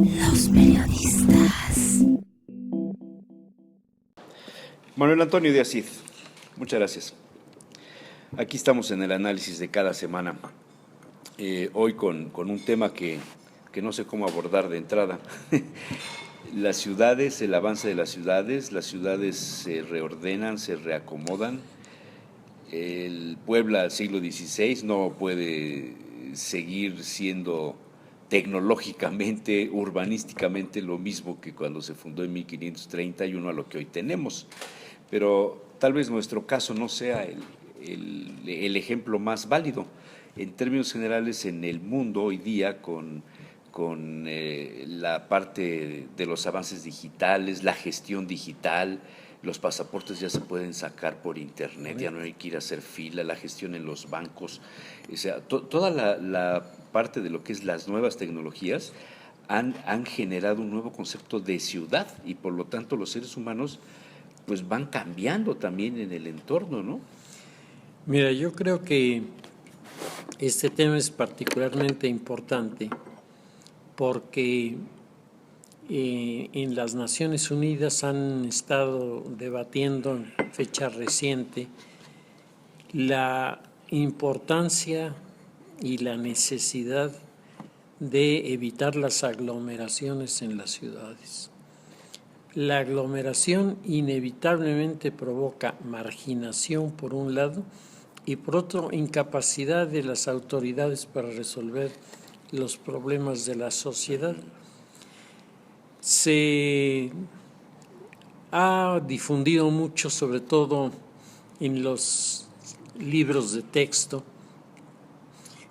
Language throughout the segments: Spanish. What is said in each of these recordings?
Los periodistas. Manuel Antonio de Asís, muchas gracias. Aquí estamos en el análisis de cada semana, hoy con un tema que no sé cómo abordar de entrada. Las ciudades, el avance de las ciudades se reordenan, se reacomodan. El Puebla del siglo XVI no puede seguir siendo tecnológicamente, urbanísticamente lo mismo que cuando se fundó en 1531 a lo que hoy tenemos. Pero tal vez nuestro caso no sea el ejemplo más válido. En términos generales, en el mundo hoy día, con la parte de los avances digitales, la gestión digital, los pasaportes ya se pueden sacar por internet, ya no hay que ir a hacer fila, la gestión en los bancos, o sea, toda la parte de lo que es las nuevas tecnologías han generado un nuevo concepto de ciudad y por lo tanto los seres humanos pues van cambiando también en el entorno, ¿no? Mira, yo creo que este tema es particularmente importante porque en las Naciones Unidas han estado debatiendo en fecha reciente la importancia y la necesidad de evitar las aglomeraciones en las ciudades. La aglomeración inevitablemente provoca marginación por un lado y por otro incapacidad de las autoridades para resolver los problemas de la sociedad. Se ha difundido mucho, sobre todo en los libros de texto,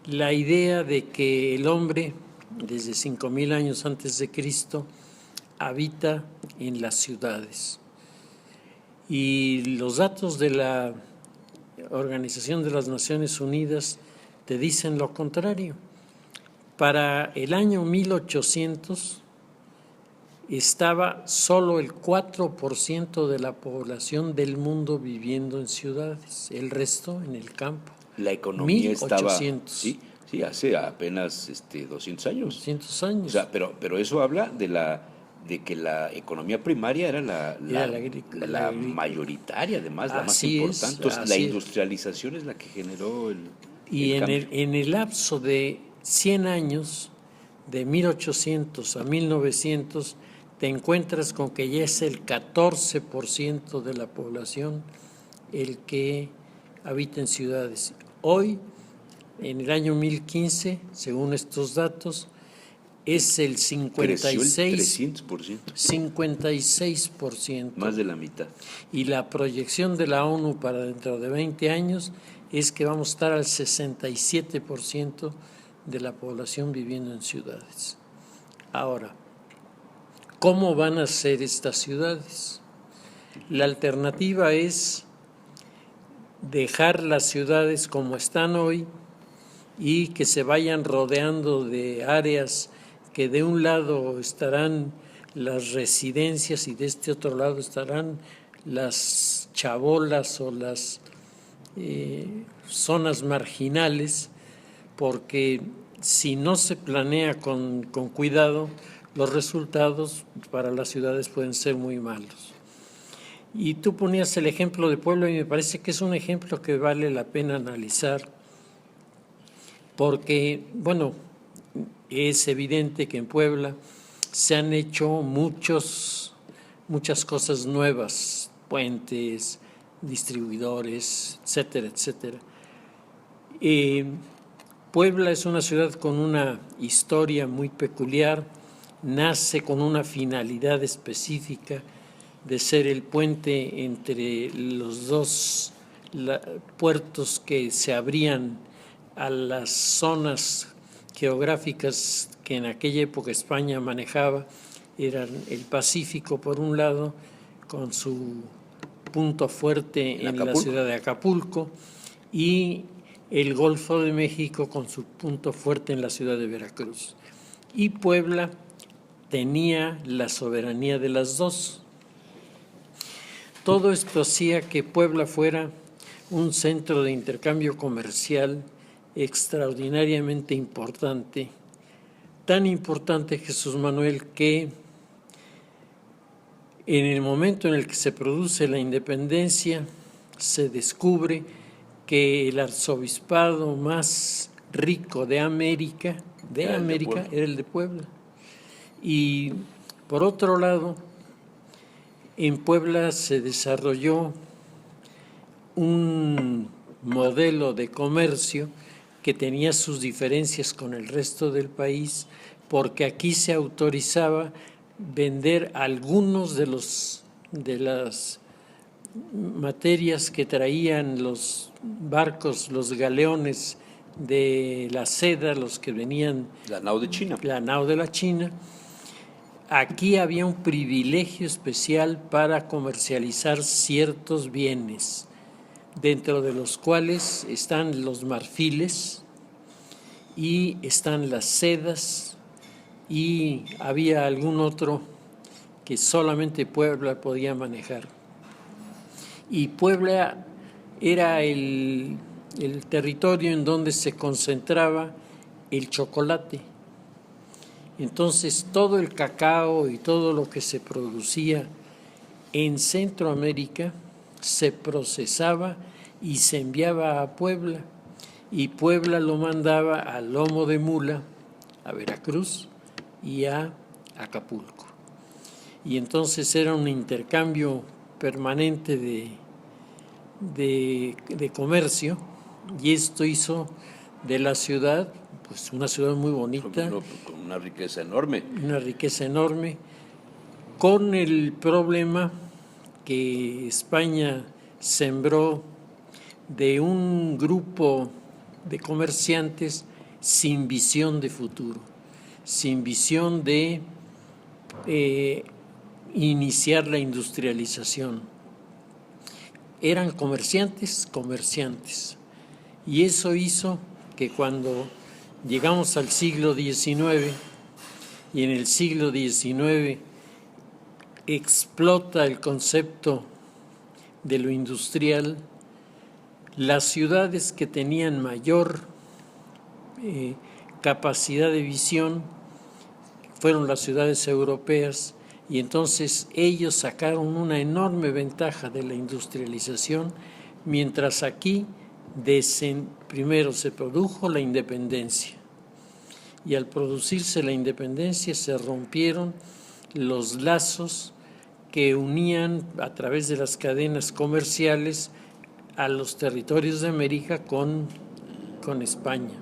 la idea de que el hombre, desde 5000 años antes de Cristo, habita en las ciudades. Y los datos de la Organización de las Naciones Unidas te dicen lo contrario. Para el año 1800 estaba solo el 4% de la población del mundo viviendo en ciudades, el resto en el campo. La economía 1800. estaba, sí, hace apenas 200 años. 200 años. O sea, pero eso habla de que la economía primaria era la mayoritaria, además, la más importante. Entonces, la industrialización es la que generó el cambio. En el lapso de 100 años, de 1800 a 1900, te encuentras con que ya es el 14% de la población el que habita en ciudades. Hoy, en el año 1015, según estos datos, es el 56%. Más de la mitad. Y la proyección de la ONU para dentro de 20 años es que vamos a estar al 67% de la población viviendo en ciudades. Ahora, ¿cómo van a ser estas ciudades? La alternativa es dejar las ciudades como están hoy y que se vayan rodeando de áreas que de un lado estarán las residencias y de este otro lado estarán las chabolas o las zonas marginales, porque si no se planea con cuidado, los resultados para las ciudades pueden ser muy malos. Y tú ponías el ejemplo de Puebla y me parece que es un ejemplo que vale la pena analizar, porque, bueno, es evidente que en Puebla se han hecho muchas cosas nuevas, puentes, distribuidores, etcétera, etcétera. Puebla es una ciudad con una historia muy peculiar, nace con una finalidad específica de ser el puente entre los dos puertos que se abrían a las zonas geográficas que en aquella época España manejaba. Eran el Pacífico por un lado, con su punto fuerte en la ciudad de Acapulco, y el Golfo de México con su punto fuerte en la ciudad de Veracruz. Y Puebla tenía la soberanía de las dos. Todo esto hacía que Puebla fuera un centro de intercambio comercial extraordinariamente importante, tan importante, Jesús Manuel, que en el momento en el que se produce la independencia, se descubre que el arzobispado más rico de América era el de Puebla. Y por otro lado, en Puebla se desarrolló un modelo de comercio que tenía sus diferencias con el resto del país, porque aquí se autorizaba vender algunos de las materias que traían los barcos, los galeones de la seda, los que venían... La nao de China. La nao de la China. Aquí había un privilegio especial para comercializar ciertos bienes, dentro de los cuales están los marfiles y están las sedas, y había algún otro que solamente Puebla podía manejar. Y Puebla era el territorio en donde se concentraba el chocolate. Entonces todo el cacao y todo lo que se producía en Centroamérica se procesaba y se enviaba a Puebla, y Puebla lo mandaba a lomo de mula a Veracruz y a Acapulco. Y entonces era un intercambio permanente de comercio, y esto hizo de la ciudad pues una ciudad muy bonita, con una riqueza enorme. Una riqueza enorme, con el problema que España sembró de un grupo de comerciantes sin visión de futuro, sin visión de iniciar la industrialización. Eran comerciantes, y eso hizo que cuando llegamos al siglo XIX, y en el siglo XIX explota el concepto de lo industrial, las ciudades que tenían mayor capacidad de visión fueron las ciudades europeas, y entonces ellos sacaron una enorme ventaja de la industrialización, mientras aquí primero se produjo la independencia, y al producirse la independencia se rompieron los lazos que unían a través de las cadenas comerciales a los territorios de América con España.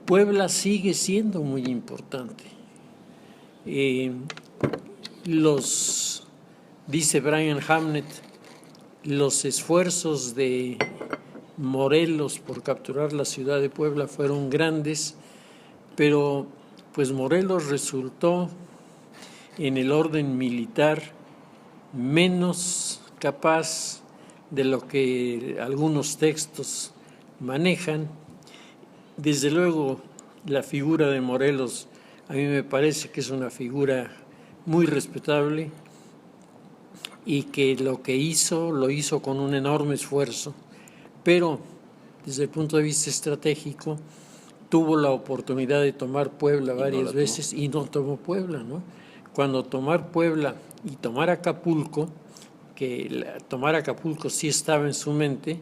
Puebla sigue siendo muy importante. Dice Brian Hamnet, los esfuerzos de Morelos por capturar la ciudad de Puebla fueron grandes, pero pues Morelos resultó en el orden militar menos capaz de lo que algunos textos manejan. Desde luego, la figura de Morelos a mí me parece que es una figura muy respetable, y que lo que hizo, lo hizo con un enorme esfuerzo, pero desde el punto de vista estratégico tuvo la oportunidad de tomar Puebla varias veces y no tomó Puebla, ¿no? Cuando tomar Puebla y tomar Acapulco, tomar Acapulco sí estaba en su mente,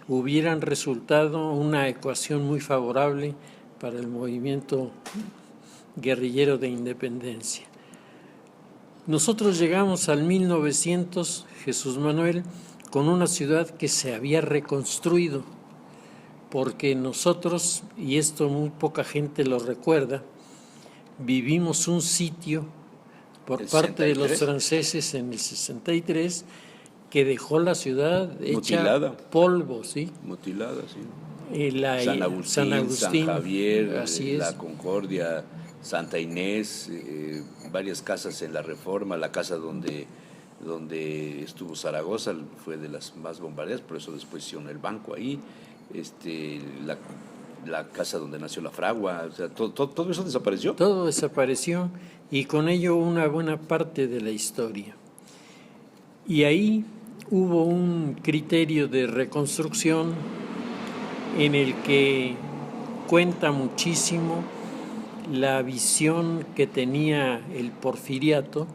hubieran resultado una ecuación muy favorable para el movimiento guerrillero de independencia. Nosotros llegamos al 1900, Jesús Manuel, con una ciudad que se había reconstruido, porque nosotros, y esto muy poca gente lo recuerda, vivimos un sitio por parte de los franceses en el 63 que dejó la ciudad hecha polvo, ¿sí? Mutilada, sí. San Agustín, San Javier, así es. La Concordia, Santa Inés, varias casas en la Reforma, la casa donde estuvo Zaragoza fue de las más bombardeadas, por eso después hicieron el banco ahí, la casa donde nació la fragua, o sea, todo eso desapareció. Todo desapareció, y con ello una buena parte de la historia. Y ahí hubo un criterio de reconstrucción en el que cuenta muchísimo la visión que tenía el porfiriato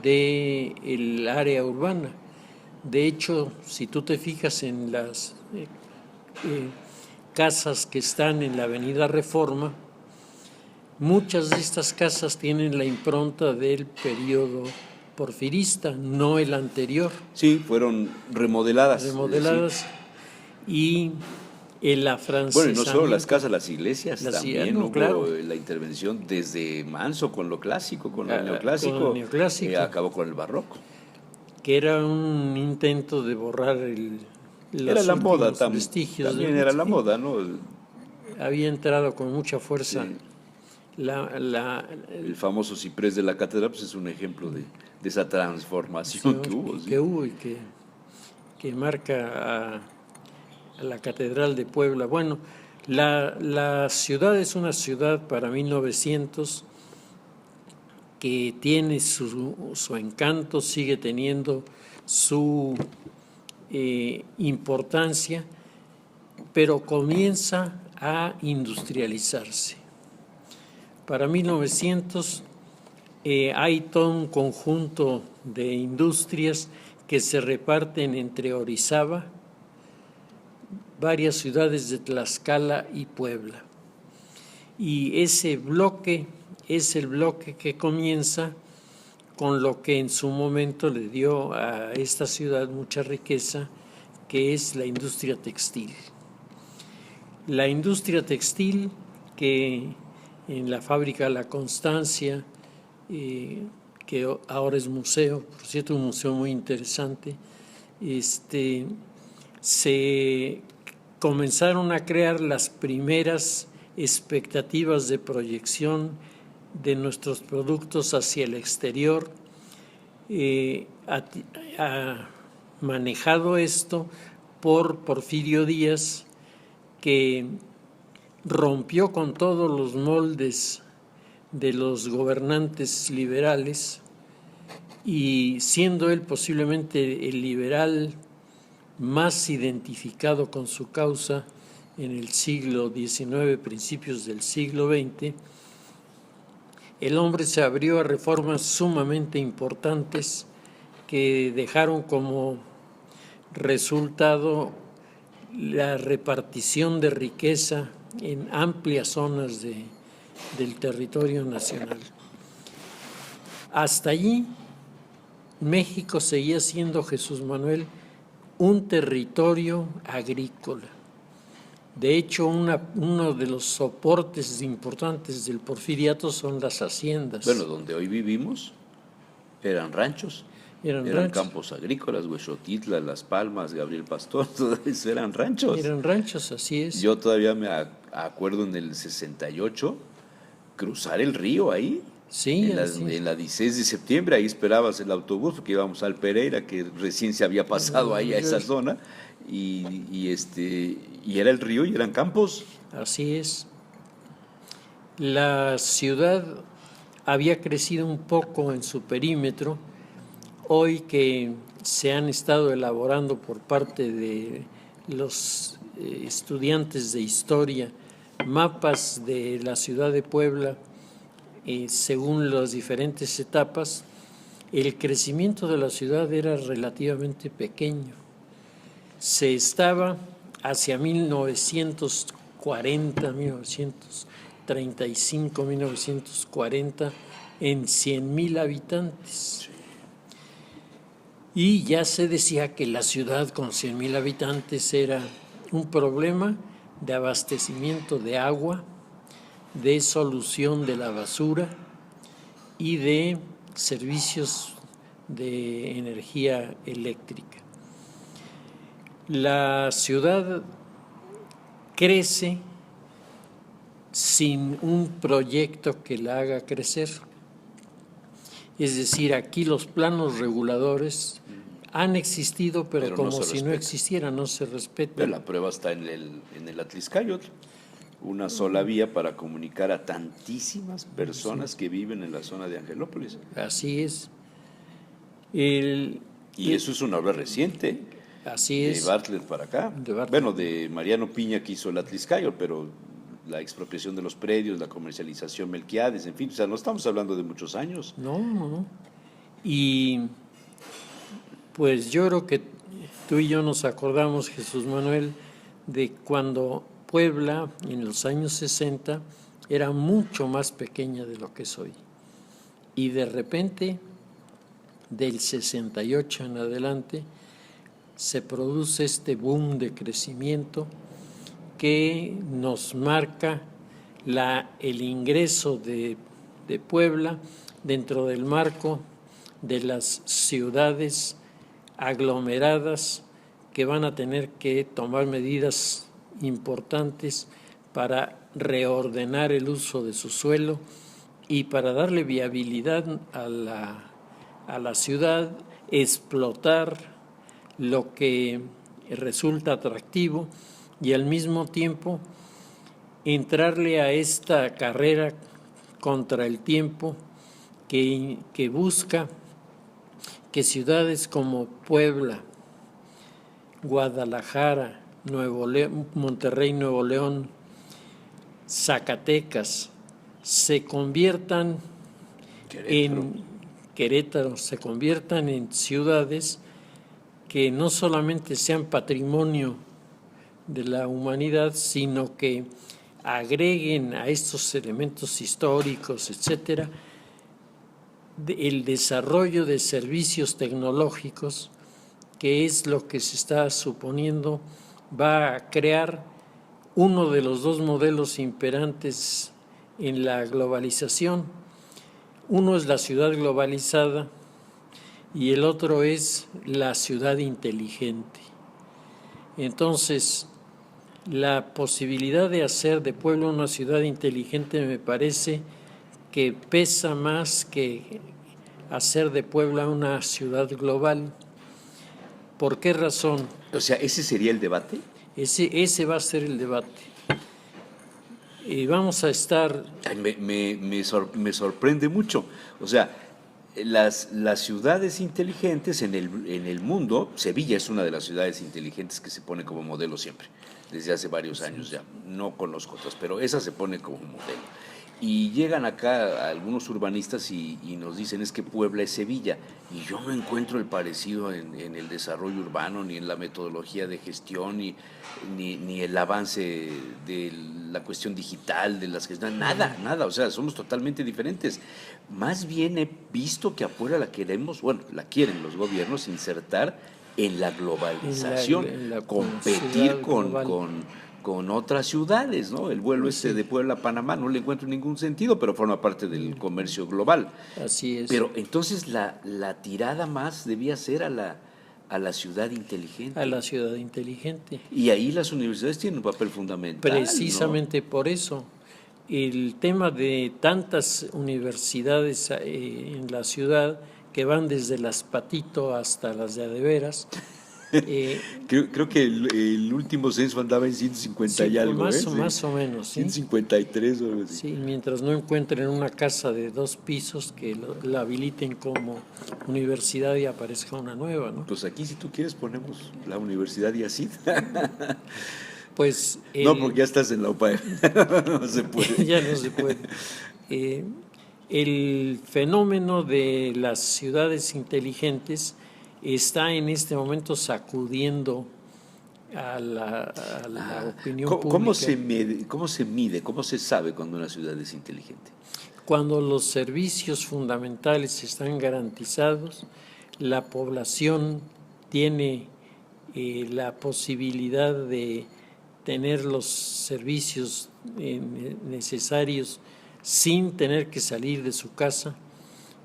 del área urbana. De hecho, si tú te fijas en las casas que están en la Avenida Reforma, muchas de estas casas tienen la impronta del periodo porfirista, no el anterior. Sí, fueron remodeladas. Remodeladas y el afrancesamiento. Bueno, y no solo las casas, las iglesias, también no, hubo claro. la intervención desde Manso con lo clásico, con lo neoclásico, con el neoclásico. Acabó con el barroco. Que era un intento de borrar Era la moda vestigios. También era la moda, ¿no? Había entrado con mucha fuerza. Sí. El famoso ciprés de la catedral pues es un ejemplo de esa transformación que hubo. Que hubo y que marca a la Catedral de Puebla. Bueno, la ciudad es una ciudad para 1900 que tiene su encanto, sigue teniendo su importancia, pero comienza a industrializarse. Para 1900 hay todo un conjunto de industrias que se reparten entre Orizaba, varias ciudades de Tlaxcala y Puebla. Y ese bloque es el bloque que comienza con lo que en su momento le dio a esta ciudad mucha riqueza, que es la industria textil. La industria textil que en la fábrica La Constancia, que ahora es museo, por cierto, un museo muy interesante, se comenzaron a crear las primeras expectativas de proyección de nuestros productos hacia el exterior. Ha manejado esto por Porfirio Díaz, que rompió con todos los moldes de los gobernantes liberales y siendo él posiblemente el liberal más identificado con su causa en el siglo XIX, principios del siglo XX, el hombre se abrió a reformas sumamente importantes que dejaron como resultado la repartición de riqueza en amplias zonas del territorio nacional. Hasta allí, México seguía siendo, Jesús Manuel, un territorio agrícola. De hecho, uno de los soportes importantes del porfiriato son las haciendas. Bueno, donde hoy vivimos eran ranchos. Eran campos agrícolas, Huexotitla, Las Palmas, Gabriel Pastor, todo eso eran ranchos. Eran ranchos, así es. Yo todavía me acuerdo en el 68 cruzar el río ahí. Sí, en la 16 de septiembre, ahí esperabas el autobús porque íbamos al Pereira, que recién se había pasado ahí a esa zona, y era el río y eran campos. Así es. La ciudad había crecido un poco en su perímetro. Hoy que se han estado elaborando por parte de los estudiantes de historia mapas de la ciudad de Puebla, según las diferentes etapas, el crecimiento de la ciudad era relativamente pequeño. Se estaba hacia 1940, 1935, 1940 en 100,000 habitantes. Y ya se decía que la ciudad con 100,000 habitantes era un problema de abastecimiento de agua, de solución de la basura y de servicios de energía eléctrica. La ciudad crece sin un proyecto que la haga crecer. Es decir, aquí los planos reguladores han existido, pero como no si no existieran, no se respetan. Pero la prueba está en el Atliscayotl, una sola vía para comunicar a tantísimas personas que viven en la zona de Angelópolis. Así es. Y eso es una obra reciente. Así es. De Bartlett para acá. Bueno, de Mariano Piña que hizo el Atliscayotl, pero la expropiación de los predios, la comercialización Melquiades, en fin, o sea, no estamos hablando de muchos años. No. Y pues yo creo que tú y yo nos acordamos, Jesús Manuel, de cuando Puebla en los años 60 era mucho más pequeña de lo que es hoy. Y de repente, del 68 en adelante, se produce este boom de crecimiento que nos marca el ingreso de Puebla dentro del marco de las ciudades aglomeradas que van a tener que tomar medidas importantes para reordenar el uso de su suelo y para darle viabilidad a la ciudad, explotar lo que resulta atractivo y al mismo tiempo entrarle a esta carrera contra el tiempo que busca que ciudades como Puebla, Guadalajara, Monterrey, Nuevo León, Zacatecas, se conviertan Querétaro, se conviertan en ciudades que no solamente sean patrimonio de la humanidad, sino que agreguen a estos elementos históricos, etcétera, el desarrollo de servicios tecnológicos, que es lo que se está suponiendo va a crear uno de los dos modelos imperantes en la globalización. Uno es la ciudad globalizada y el otro es la ciudad inteligente. Entonces, la posibilidad de hacer de Puebla una ciudad inteligente me parece que pesa más que hacer de Puebla una ciudad global. ¿Por qué razón? O sea, ¿ese sería el debate? Ese va a ser el debate. Y vamos a estar... Me sorprende mucho. O sea, las ciudades inteligentes en el mundo, Sevilla es una de las ciudades inteligentes que se pone como modelo siempre, desde hace varios años ya. No conozco otras, pero esa se pone como modelo. Y llegan acá algunos urbanistas y nos dicen es que Puebla es Sevilla. Y yo no encuentro el parecido en el desarrollo urbano, ni en la metodología de gestión, ni el avance de la cuestión digital, de las gestiones, nada. O sea, somos totalmente diferentes. Más bien he visto que a Puebla la quieren los gobiernos insertar en la globalización, competir con otras ciudades, ¿no? El vuelo de Puebla a Panamá no le encuentro ningún sentido, pero forma parte del comercio global. Así es. Pero entonces la tirada más debía ser a la ciudad inteligente. A la ciudad inteligente. Y ahí las universidades tienen un papel fundamental. Precisamente, ¿no? Por eso, el tema de tantas universidades en la ciudad que van desde las Patito hasta las de Adeveras. Creo que el último censo andaba en 150 y algo. Más o menos. 153 o algo así. Sí, mientras no encuentren una casa de 2 pisos que la habiliten como universidad y aparezca una nueva, ¿no? Pues aquí, si tú quieres, ponemos la Universidad Yacid. Pues no, porque ya estás en la UPAE. No se puede. Ya no se puede. El fenómeno de las ciudades inteligentes está en este momento sacudiendo a la opinión pública. ¿Cómo se mide, cómo se sabe cuando una ciudad es inteligente? Cuando los servicios fundamentales están garantizados, la población tiene la posibilidad de tener los servicios necesarios sin tener que salir de su casa,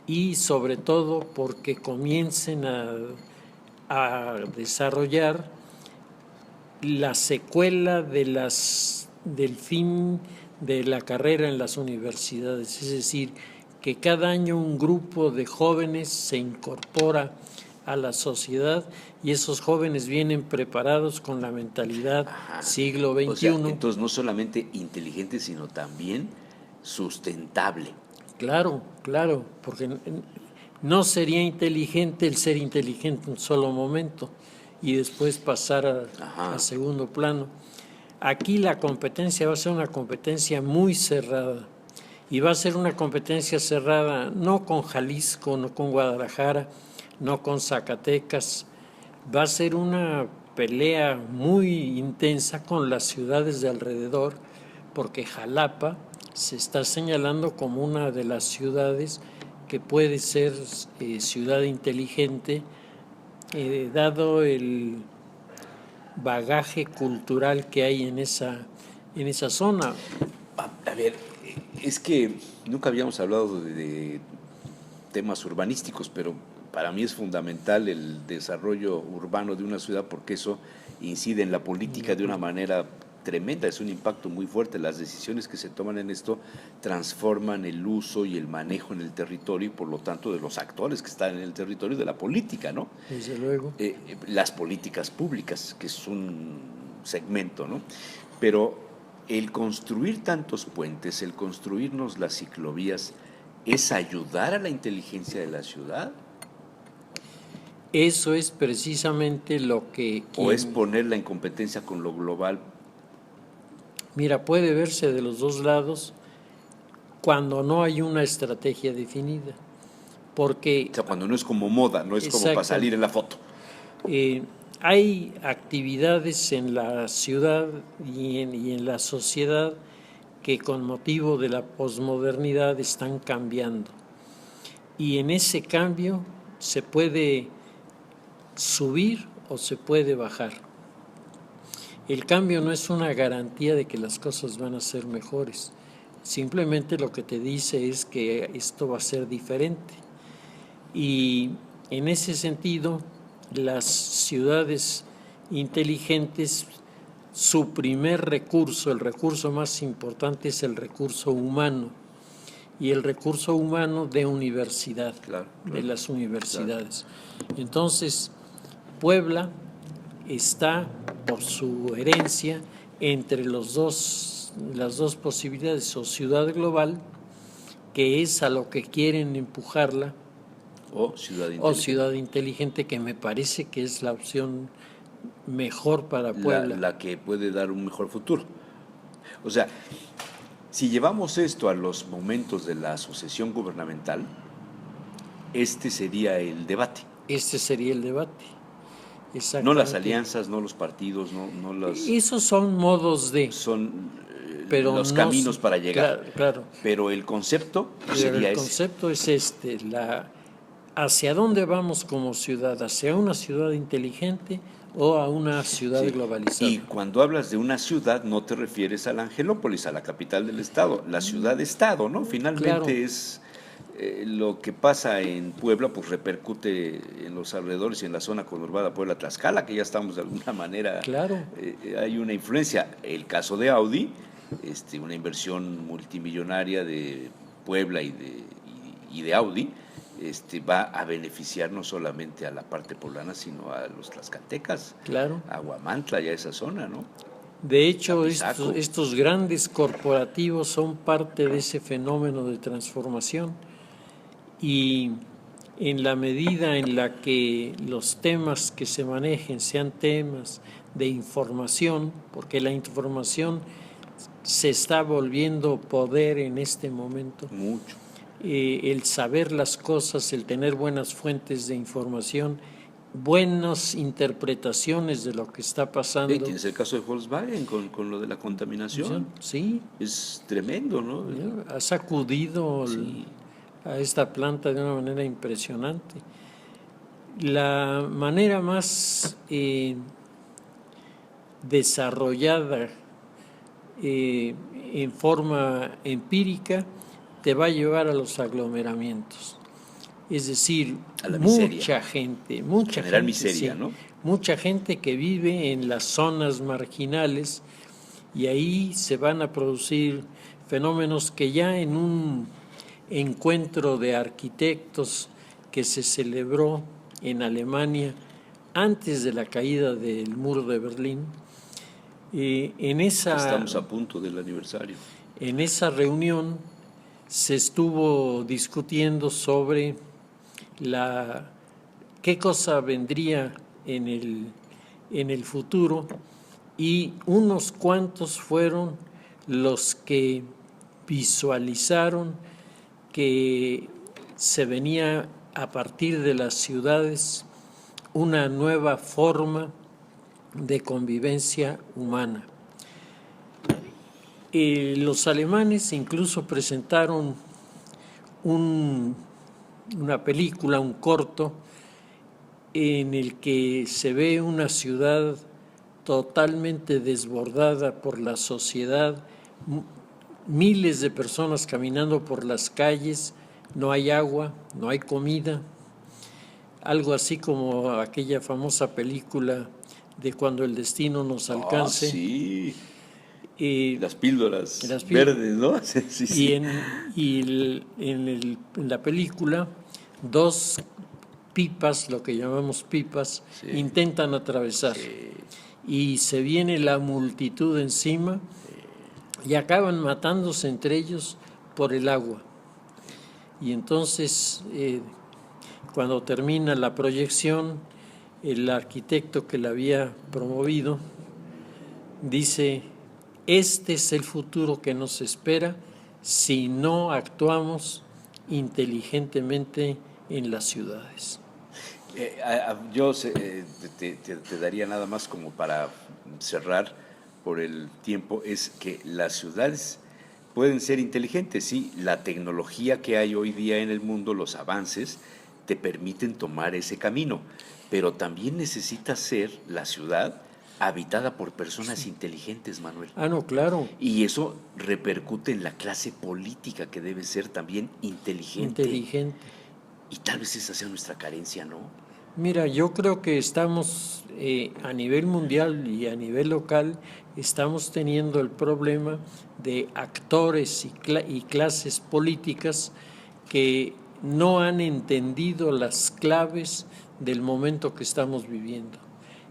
y sobre todo porque comiencen a desarrollar la secuela del fin de la carrera en las universidades, es decir, que cada año un grupo de jóvenes se incorpora a la sociedad y esos jóvenes vienen preparados con la mentalidad siglo XXI. O sea, entonces no solamente inteligente, sino también sustentable. Claro, porque no sería inteligente el ser inteligente en un solo momento y después pasar a segundo plano. Aquí la competencia va a ser una competencia muy cerrada y va a ser una competencia cerrada no con Jalisco, no con Guadalajara, no con Zacatecas, va a ser una pelea muy intensa con las ciudades de alrededor, porque Jalapa se está señalando como una de las ciudades que puede ser ciudad inteligente, dado el bagaje cultural que hay en esa zona. A ver, es que nunca habíamos hablado de temas urbanísticos, pero para mí es fundamental el desarrollo urbano de una ciudad porque eso incide en la política de una manera tremenda, es un impacto muy fuerte. Las decisiones que se toman en esto transforman el uso y el manejo en el territorio y por lo tanto de los actores que están en el territorio de la política, ¿no? Desde luego. Las políticas públicas, que es un segmento, ¿no? Pero el construir tantos puentes, el construirnos las ciclovías, ¿es ayudar a la inteligencia de la ciudad? Eso es precisamente lo que... ¿O es ponerla en competencia con lo global? Mira, puede verse de los dos lados cuando no hay una estrategia definida, porque... O sea, cuando no es como moda, no es como para salir en la foto. Hay actividades en la ciudad y en la sociedad que con motivo de la posmodernidad están cambiando. Y en ese cambio se puede subir o se puede bajar. El cambio no es una garantía de que las cosas van a ser mejores. Simplemente lo que te dice es que esto va a ser diferente. Y en ese sentido, las ciudades inteligentes, su primer recurso, el recurso más importante es el recurso humano. Y el recurso humano de universidad, de las universidades. Claro. Entonces, Puebla está, por su herencia, entre las dos posibilidades, o ciudad global, que es a lo que quieren empujarla, o ciudad inteligente, que me parece que es la opción mejor para Puebla. La que puede dar un mejor futuro. O sea, si llevamos esto a los momentos de la asociación gubernamental, este sería el debate. Este sería el debate. No las alianzas, no los partidos, no las... Esos son modos de... Son pero los caminos para llegar. Claro. Pero el concepto sería ese. El concepto es hacia dónde vamos como ciudad, hacia una ciudad inteligente o a una ciudad globalizada. Y cuando hablas de una ciudad no te refieres a la Angelópolis, a la capital del estado, la ciudad-estado, ¿no? Finalmente es lo que pasa en Puebla, pues repercute en los alrededores y en la zona conurbada Puebla-Tlaxcala, que ya estamos de alguna manera, hay una influencia. El caso de Audi, una inversión multimillonaria de Puebla y de Audi, va a beneficiar no solamente a la parte poblana, sino a los tlaxcaltecas, a Huamantla y a esa zona, ¿no? De hecho, estos grandes corporativos son parte de ese fenómeno de transformación y en la medida en la que los temas que se manejen sean temas de información, porque la información se está volviendo poder en este momento. Mucho. El saber las cosas, el tener buenas fuentes de información, buenas interpretaciones de lo que está pasando. Tienes el caso de Volkswagen con lo de la contaminación. Sí. Es tremendo, ¿no? Ha sacudido a esta planta de una manera impresionante. La manera más desarrollada en forma empírica te va a llevar a los aglomeramientos. Es decir, mucha gente, miseria, ¿no? Mucha gente que vive en las zonas marginales y ahí se van a producir fenómenos que ya en un encuentro de arquitectos que se celebró en Alemania antes de la caída del muro de Berlín, estamos a punto del aniversario. En esa reunión se estuvo discutiendo sobre qué cosa vendría en el futuro y unos cuantos fueron los que visualizaron que se venía a partir de las ciudades una nueva forma de convivencia humana. Los alemanes incluso presentaron una película, un corto, en el que se ve una ciudad totalmente desbordada por la sociedad, miles de personas caminando por las calles, no hay agua, no hay comida, algo así como aquella famosa película de Cuando el destino nos alcance. Sí. Las píldoras las verdes, ¿no? Sí, sí. Y en la película, dos pipas, lo que llamamos pipas, Sí. intentan atravesar. Sí. Y se viene la multitud encima y acaban matándose entre ellos por el agua. Y entonces, cuando termina la proyección, el arquitecto que la había promovido dice: este es el futuro que nos espera si no actuamos inteligentemente en las ciudades. Yo te daría nada más como para cerrar por el tiempo, es que las ciudades pueden ser inteligentes, sí, la tecnología que hay hoy día en el mundo, los avances, te permiten tomar ese camino, pero también necesita ser la ciudad habitada por personas inteligentes, Manuel. No, claro. Y eso repercute en la clase política, que debe ser también inteligente. Y tal vez esa sea nuestra carencia, ¿no? Mira, yo creo que estamos a nivel mundial y a nivel local, estamos teniendo el problema de actores y clases políticas que no han entendido las claves del momento que estamos viviendo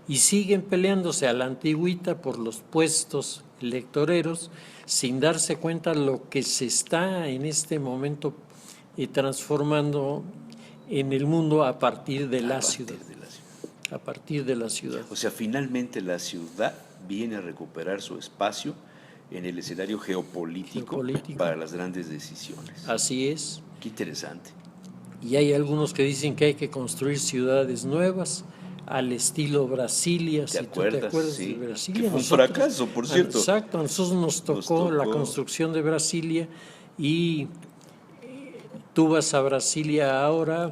y siguen peleándose a la antigüita por los puestos electoreros sin darse cuenta lo que se está en este momento transformando en el mundo a partir de la ciudad. A partir de la ciudad. O sea, finalmente la ciudad viene a recuperar su espacio en el escenario geopolítico para las grandes decisiones. Así es. Qué interesante. Y hay algunos que dicen que hay que construir ciudades nuevas al estilo Brasilia. ¿Te acuerdas? Sí. De Brasilia. Que fue un fracaso, por cierto. Exacto, a nosotros nos tocó la construcción de Brasilia y tú vas a Brasilia ahora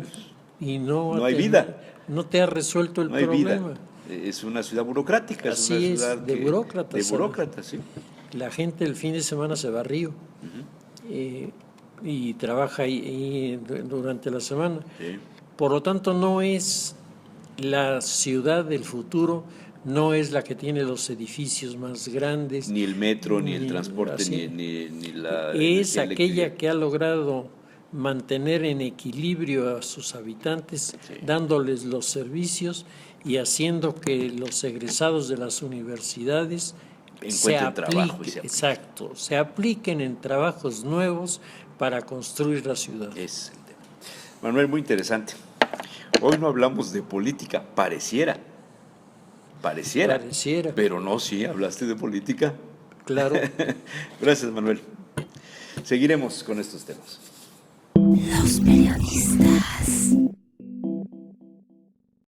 y no hay vida. No te ha resuelto el problema. Vida. Es una ciudad burocrática. Así es una ciudad de burócratas. De burócratas, sí. La gente el fin de semana se va a Río y trabaja ahí durante la semana. Sí. Por lo tanto, no es la ciudad del futuro, no es la que tiene los edificios más grandes. Ni el metro, ni el transporte, ni la... Es aquella que ha logrado mantener en equilibrio a sus habitantes, sí, dándoles los servicios y haciendo que los egresados de las universidades se apliquen en trabajos nuevos para construir la ciudad. Es el tema. Manuel, muy interesante. Hoy no hablamos de política, pareciera, pero no, sí, hablaste de política. Claro. Gracias, Manuel. Seguiremos con estos temas. Los periodistas.